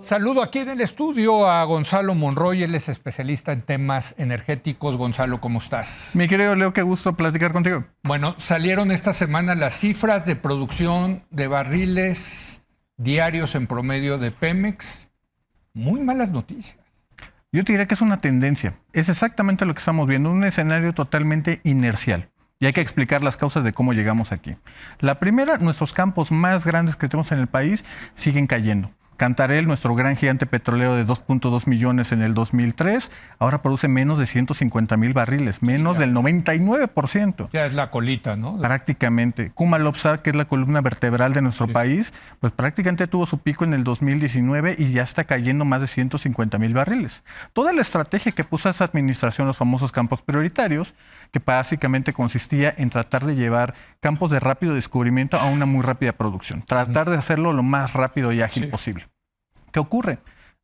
Saludo aquí en el estudio a Gonzalo Monroy, él es especialista en temas energéticos. Gonzalo, ¿cómo estás? Mi querido Leo, qué gusto platicar contigo. Bueno, salieron esta semana las cifras de producción de barriles diarios en promedio de Pemex. Muy malas noticias. Yo te diría que es una tendencia. Es exactamente lo que estamos viendo, un escenario totalmente inercial. Y hay que explicar las causas de cómo llegamos aquí. La primera, nuestros campos más grandes que tenemos en el país siguen cayendo. Cantarell, nuestro gran gigante petrolero de 2.2 millones en el 2003, ahora produce menos de 150,000 barriles, menos del 99%. Ya es la colita, ¿no? Prácticamente. Kumalopsa, que es la columna vertebral de nuestro país, pues prácticamente tuvo su pico en el 2019 y ya está cayendo más de 150,000 barriles. Toda la estrategia que puso esa administración, los famosos campos prioritarios, que básicamente consistía en tratar de llevar campos de rápido descubrimiento a una muy rápida producción. Tratar de hacerlo lo más rápido y ágil posible. ¿Qué ocurre?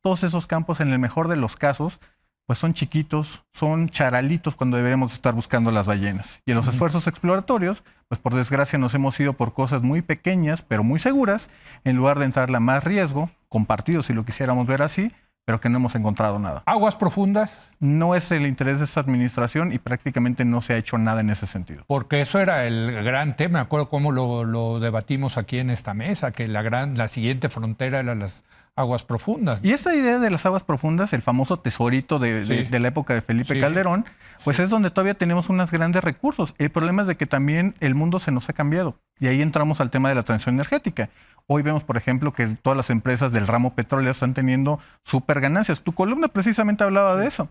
Todos esos campos, en el mejor de los casos, pues son chiquitos, son charalitos cuando deberemos estar buscando las ballenas. Y en los esfuerzos exploratorios, pues por desgracia nos hemos ido por cosas muy pequeñas, pero muy seguras, en lugar de entrarle a más riesgo, compartido si lo quisiéramos ver así, pero que no hemos encontrado nada. ¿Aguas profundas? No es el interés de esta administración y prácticamente no se ha hecho nada en ese sentido. Porque eso era el gran tema. Me acuerdo cómo lo debatimos aquí en esta mesa, que la siguiente frontera eran las aguas profundas. Y esta idea de las aguas profundas, el famoso tesorito de la época de Felipe Calderón, pues es donde todavía tenemos unos grandes recursos. El problema es de que también el mundo se nos ha cambiado. Y ahí entramos al tema de la transición energética. Hoy vemos, por ejemplo, que todas las empresas del ramo petróleo están teniendo súper ganancias. Tu columna precisamente hablaba de eso.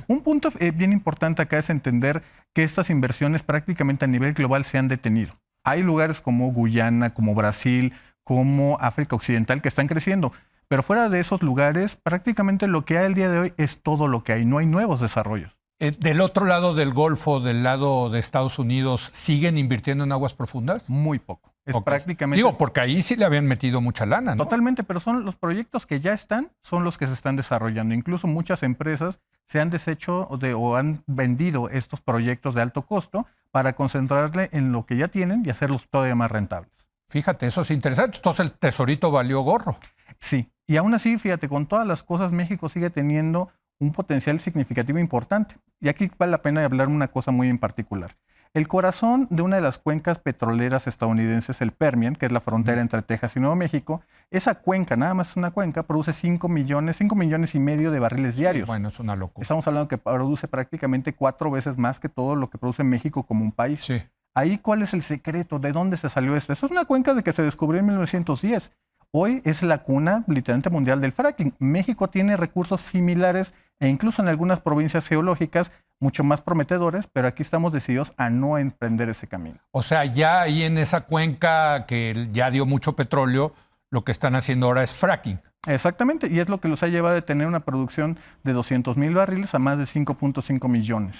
Un punto bien importante acá es entender que estas inversiones prácticamente a nivel global se han detenido. Hay lugares como Guyana, como Brasil, como África Occidental que están creciendo. Pero fuera de esos lugares, prácticamente lo que hay el día de hoy es todo lo que hay. No hay nuevos desarrollos. ¿Del otro lado del Golfo, del lado de Estados Unidos, siguen invirtiendo en aguas profundas? Muy poco. Es prácticamente... Digo, porque ahí sí le habían metido mucha lana, ¿no? Totalmente, pero son los proyectos que ya están, son los que se están desarrollando. Incluso muchas empresas se han deshecho o han vendido estos proyectos de alto costo para concentrarle en lo que ya tienen y hacerlos todavía más rentables. Fíjate, eso es interesante. Entonces el tesorito valió gorro. Sí, y aún así, fíjate, con todas las cosas, México sigue teniendo un potencial significativo importante. Y aquí vale la pena hablar una cosa muy en particular. El corazón de una de las cuencas petroleras estadounidenses, el Permian, que es la frontera entre Texas y Nuevo México, esa cuenca, nada más una cuenca, produce 5 millones y medio de barriles diarios. Bueno, es una locura. Estamos hablando que produce prácticamente 4 veces más que todo lo que produce México como un país. Sí. Ahí, ¿cuál es el secreto? ¿De dónde se salió esto? Esa es una cuenca de que se descubrió en 1910. Hoy es la cuna literalmente mundial del fracking. México tiene recursos similares e incluso en algunas provincias geológicas mucho más prometedores, pero aquí estamos decididos a no emprender ese camino. O sea, ya ahí en esa cuenca que ya dio mucho petróleo, lo que están haciendo ahora es fracking. Exactamente, y es lo que los ha llevado de tener una producción de 200,000 barriles a más de 5.5 millones.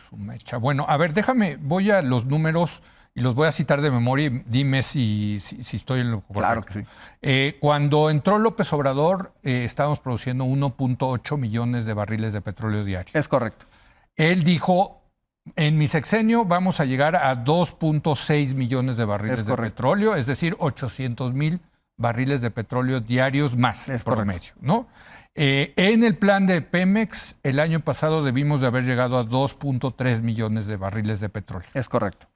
Su mecha. Bueno, a ver, voy a los números y los voy a citar de memoria y dime si estoy en lo correcto. Claro que sí. Cuando entró López Obrador, estábamos produciendo 1.8 millones de barriles de petróleo diario. Es correcto. Él dijo, en mi sexenio vamos a llegar a 2.6 millones de barriles de petróleo, es decir, 800,000 barriles de petróleo diarios más en promedio, ¿no? En el plan de Pemex, el año pasado debimos de haber llegado a 2.3 millones de barriles de petróleo. Es correcto.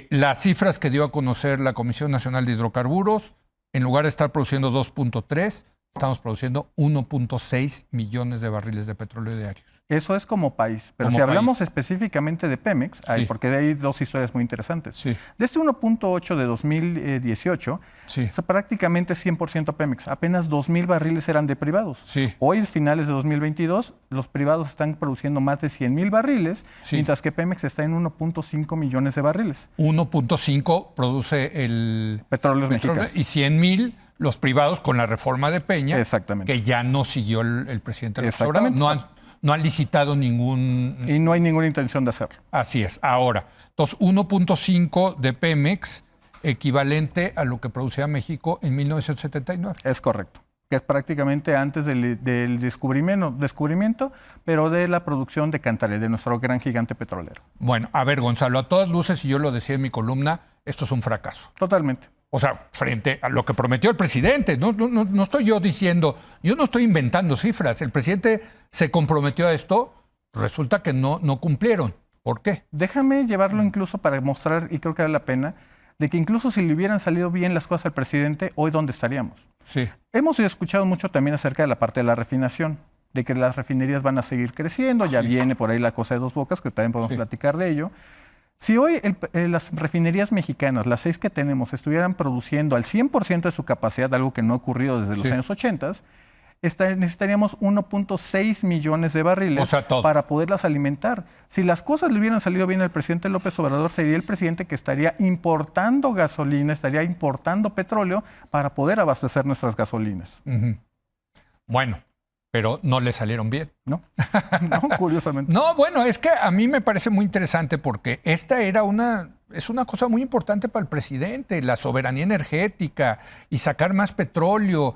Las cifras que dio a conocer la Comisión Nacional de Hidrocarburos, en lugar de estar produciendo 2.3, estamos produciendo 1.6 millones de barriles de petróleo diarios. Eso es como país, pero si hablamos específicamente de Pemex, porque hay dos historias muy interesantes. Sí. De este 1.8 de 2018, es prácticamente 100% Pemex. Apenas 2,000 barriles eran de privados. Sí. Hoy, finales de 2022, los privados están produciendo más de 100,000 barriles, mientras que Pemex está en 1.5 millones de barriles. 1.5 produce el petróleo mexicano. Y 100,000 los privados con la reforma de Peña, exactamente, que ya no siguió el presidente López Obrador. No han licitado ningún... Y no hay ninguna intención de hacerlo. Así es. Ahora, entonces 1.5 de Pemex, equivalente a lo que producía México en 1979. Es correcto. Que es prácticamente antes del descubrimiento, pero de la producción de Cantarell, de nuestro gran gigante petrolero. Bueno, a ver, Gonzalo, a todas luces, y yo lo decía en mi columna, esto es un fracaso. Totalmente. O sea, frente a lo que prometió el presidente. No estoy yo diciendo, yo no estoy inventando cifras. El presidente se comprometió a esto, resulta que no cumplieron. ¿Por qué? Déjame llevarlo incluso para mostrar, y creo que vale la pena, de que incluso si le hubieran salido bien las cosas al presidente, hoy ¿dónde estaríamos? Sí. Hemos escuchado mucho también acerca de la parte de la refinación, de que las refinerías van a seguir creciendo, ya viene por ahí la cosa de Dos Bocas, que también podemos platicar de ello. Si hoy las refinerías mexicanas, las 6 que tenemos, estuvieran produciendo al 100% de su capacidad, algo que no ha ocurrido desde los años 80, necesitaríamos 1.6 millones de barriles para poderlas alimentar. Si las cosas le hubieran salido bien al presidente López Obrador, sería el presidente que estaría importando gasolina, estaría importando petróleo para poder abastecer nuestras gasolinas. Bueno, pero no le salieron bien. No, curiosamente. No, bueno, es que a mí me parece muy interesante porque esta es una cosa muy importante para el presidente, la soberanía energética y sacar más petróleo.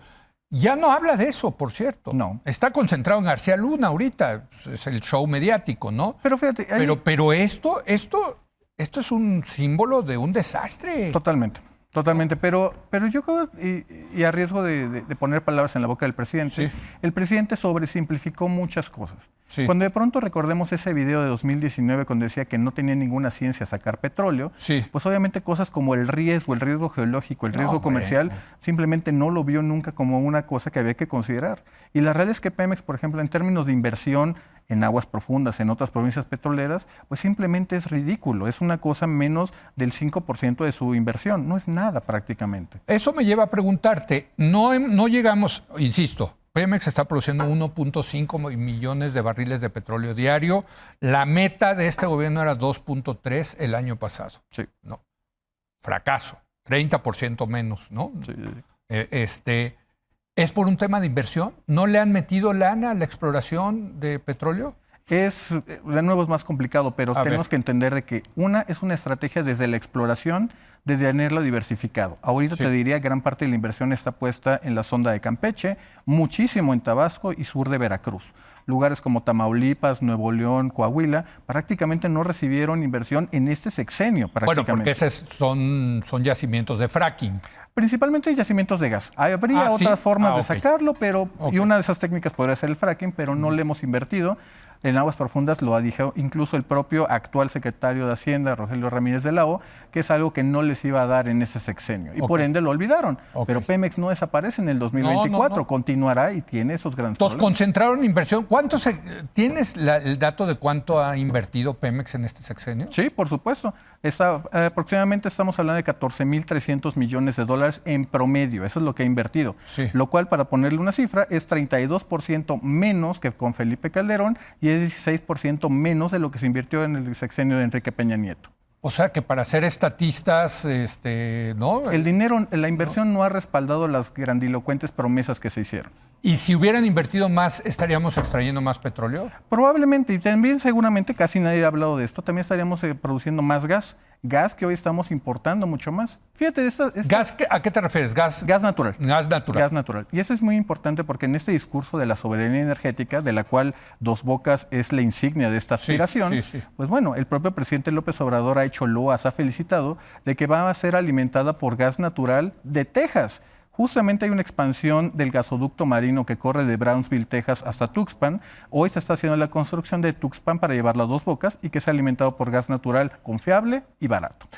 Ya no habla de eso, por cierto. No. Está concentrado en García Luna ahorita, es el show mediático, ¿no? Pero fíjate... Pero esto es un símbolo de un desastre. Totalmente, pero yo creo, y a riesgo de poner palabras en la boca del presidente, el presidente sobresimplificó muchas cosas. Sí. Cuando de pronto recordemos ese video de 2019 cuando decía que no tenía ninguna ciencia sacar petróleo, pues obviamente cosas como el riesgo geológico, el riesgo comercial, simplemente no lo vio nunca como una cosa que había que considerar. Y la realidad es que Pemex, por ejemplo, en términos de inversión en aguas profundas, en otras provincias petroleras, pues simplemente es ridículo. Es una cosa menos del 5% de su inversión. No es nada prácticamente. Eso me lleva a preguntarte, no llegamos, insisto, Pemex está produciendo 1.5 millones de barriles de petróleo diario. La meta de este gobierno era 2.3 el año pasado. Sí. No. Fracaso. 30% menos, ¿no? Sí. ¿Es por un tema de inversión? ¿No le han metido lana a la exploración de petróleo? De nuevo es más complicado, pero tenemos que entender de que es una estrategia desde la exploración, de tenerlo diversificado. Ahorita te diría, gran parte de la inversión está puesta en la sonda de Campeche, muchísimo en Tabasco y sur de Veracruz. Lugares como Tamaulipas, Nuevo León, Coahuila, prácticamente no recibieron inversión en este sexenio. Bueno, porque esos son yacimientos de fracking. Principalmente yacimientos de gas. Habría otras formas de sacarlo, y una de esas técnicas podría ser el fracking, pero no le hemos invertido. En aguas profundas lo dijo incluso el propio actual secretario de Hacienda, Rogelio Ramírez de la O, que es algo que no les iba a dar en ese sexenio. Y por ende lo olvidaron. Pero Pemex no desaparece en el 2024, continuará y tiene esos grandes problemas. Concentraron inversión. ¿Tienes el dato de cuánto ha invertido Pemex en este sexenio? Sí, por supuesto. Aproximadamente estamos hablando de 14.300 millones de dólares en promedio. Eso es lo que ha invertido. Sí. Lo cual, para ponerle una cifra, es 32% menos que con Felipe Calderón y es 16% menos de lo que se invirtió en el sexenio de Enrique Peña Nieto. O sea que para ser estatistas, ¿no? El dinero, la inversión no ha respaldado las grandilocuentes promesas que se hicieron. ¿Y si hubieran invertido más, estaríamos extrayendo más petróleo? Probablemente, y también seguramente, casi nadie ha hablado de esto, también estaríamos produciendo más gas que hoy estamos importando mucho más. Fíjate, ¿Gas? ¿A qué te refieres? Gas natural. Gas natural. Gas natural. Y eso es muy importante porque en este discurso de la soberanía energética, de la cual Dos Bocas es la insignia de esta aspiración, pues bueno, el propio presidente López Obrador ha hecho loas, ha felicitado de que va a ser alimentada por gas natural de Texas. Justamente hay una expansión del gasoducto marino que corre de Brownsville, Texas, hasta Tuxpan. Hoy se está haciendo la construcción de Tuxpan para llevarla a Dos Bocas y que sea alimentado por gas natural confiable y barato.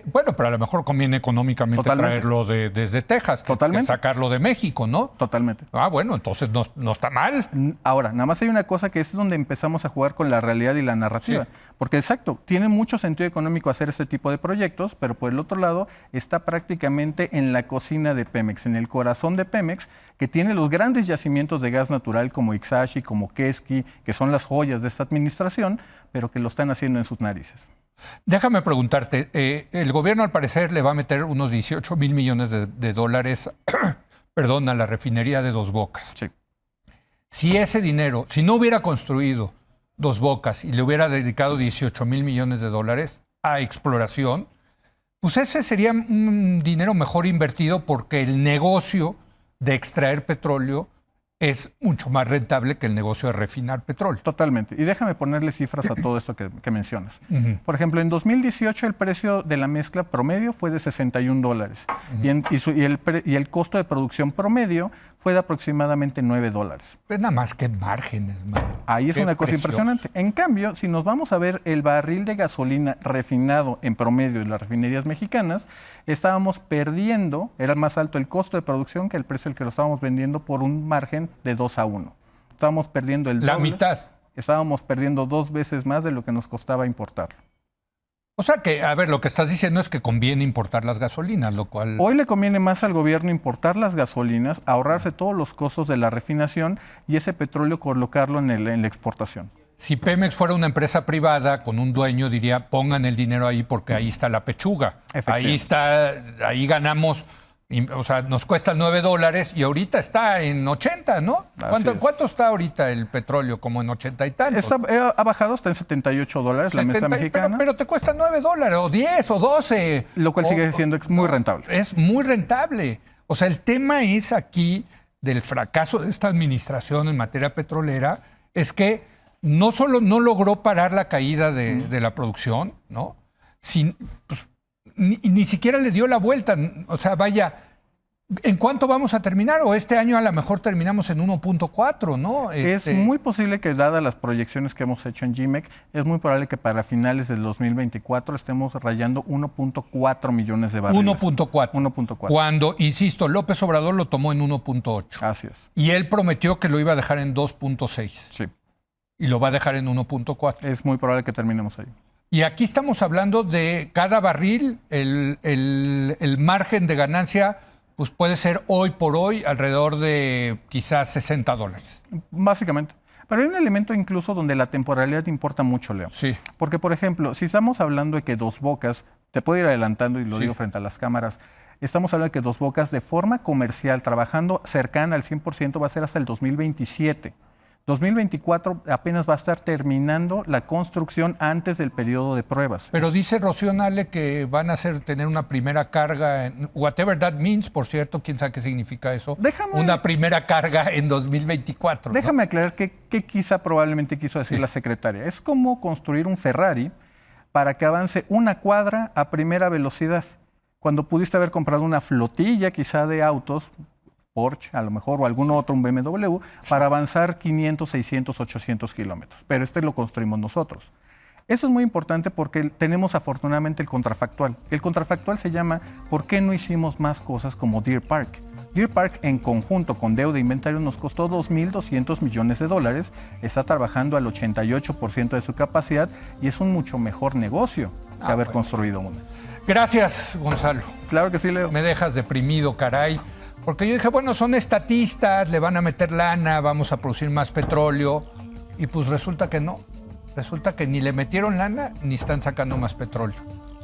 Bueno, pero a lo mejor conviene económicamente traerlo desde Texas, que sacarlo de México, ¿no? Totalmente. Bueno, entonces no está mal. Ahora, nada más hay una cosa que es donde empezamos a jugar con la realidad y la narrativa. Sí. Porque exacto, tiene mucho sentido económico hacer este tipo de proyectos, pero por el otro lado está prácticamente en la cocina de Pemex, en el corazón de Pemex, que tiene los grandes yacimientos de gas natural como Ixachi, como Quesqui, que son las joyas de esta administración, pero que lo están haciendo en sus narices. Déjame preguntarte, el gobierno al parecer le va a meter unos 18 mil millones de dólares perdón, a la refinería de Dos Bocas. Sí. Si ese dinero, si no hubiera construido Dos Bocas y le hubiera dedicado 18 mil millones de dólares a exploración, pues ese sería un dinero mejor invertido porque el negocio de extraer petróleo es mucho más rentable que el negocio de refinar petróleo. Totalmente. Y déjame ponerle cifras a todo esto que mencionas. Por ejemplo, en 2018 el precio de la mezcla promedio fue de $61 y el costo de producción promedio fue de aproximadamente $9. Pues nada más que márgenes, man. Ahí es Qué una cosa precioso. impresionante. En cambio, si nos vamos a ver el barril de gasolina refinado en promedio en las refinerías mexicanas, estábamos perdiendo, era más alto el costo de producción que el precio al que lo estábamos vendiendo por un margen de 2-1. Estábamos perdiendo el La doble. mitad. Estábamos perdiendo 2 veces más de lo que nos costaba importarlo. O sea que, a ver, lo que estás diciendo es que conviene importar las gasolinas, lo cual... Hoy le conviene más al gobierno importar las gasolinas, ahorrarse todos los costos de la refinación y ese petróleo colocarlo en la exportación. Si Pemex fuera una empresa privada con un dueño, diría, pongan el dinero ahí porque ahí está la pechuga. Ahí ganamos, o sea, nos cuesta $9 y ahorita está en 80, ¿no? ¿Cuánto está ahorita el petróleo? Como en 80 y tantos. Ha bajado hasta en $78 la mesa mexicana. Pero te cuesta $9, o 10, o 12. Lo cual sigue siendo muy rentable. Es muy rentable. O sea, el tema es aquí del fracaso de esta administración en materia petrolera, es que no solo no logró parar la caída de la producción, ¿no? Pues, ni siquiera le dio la vuelta. O sea, vaya, ¿en cuánto vamos a terminar? O este año a lo mejor terminamos en 1.4, ¿no? Es muy posible que, dadas las proyecciones que hemos hecho en GMEC, es muy probable que para finales del 2024 estemos rayando 1.4 millones de barriles. 1.4. Cuando, insisto, López Obrador lo tomó en 1.8. Así es. Y él prometió que lo iba a dejar en 2.6. Sí. Y lo va a dejar en 1.4. Es muy probable que terminemos ahí. Y aquí estamos hablando de cada barril, el margen de ganancia, pues puede ser hoy por hoy alrededor de quizás $60. Básicamente. Pero hay un elemento incluso donde la temporalidad importa mucho, Leo. Sí. Porque, por ejemplo, si estamos hablando de que Dos Bocas, te puedo ir adelantando y lo digo frente a las cámaras, estamos hablando de que Dos Bocas de forma comercial, trabajando cercana al 100%, va a ser hasta el 2027. 2024 apenas va a estar terminando la construcción antes del periodo de pruebas. Pero dice Rocío Nale que van a tener una primera carga, whatever that means, por cierto, quién sabe qué significa eso. Una primera carga en 2024. Déjame aclarar qué probablemente quiso decir la secretaria. Es como construir un Ferrari para que avance una cuadra a primera velocidad, cuando pudiste haber comprado una flotilla quizá de autos, Porsche, a lo mejor, o algún otro, un BMW, para avanzar 500, 600, 800 kilómetros. Pero lo construimos nosotros. Eso es muy importante porque tenemos afortunadamente el contrafactual. El contrafactual se llama ¿por qué no hicimos más cosas como Deer Park? Deer Park, en conjunto con deuda e inventario, nos costó $2.200 millones. Está trabajando al 88% de su capacidad y es un mucho mejor negocio que haber construido una. Gracias, Gonzalo. Claro que sí, Leo. Me dejas deprimido, caray. Porque yo dije, bueno, son estatistas, le van a meter lana, vamos a producir más petróleo. Y pues resulta que no. Resulta que ni le metieron lana ni están sacando más petróleo.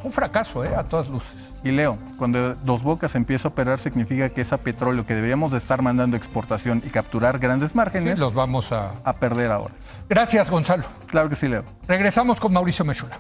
Un fracaso, a todas luces. Y Leo, cuando Dos Bocas empieza a operar, significa que ese petróleo que deberíamos de estar mandando a exportación y capturar grandes márgenes, sí, los vamos a perder ahora. Gracias, Gonzalo. Claro que sí, Leo. Regresamos con Mauricio Mechula.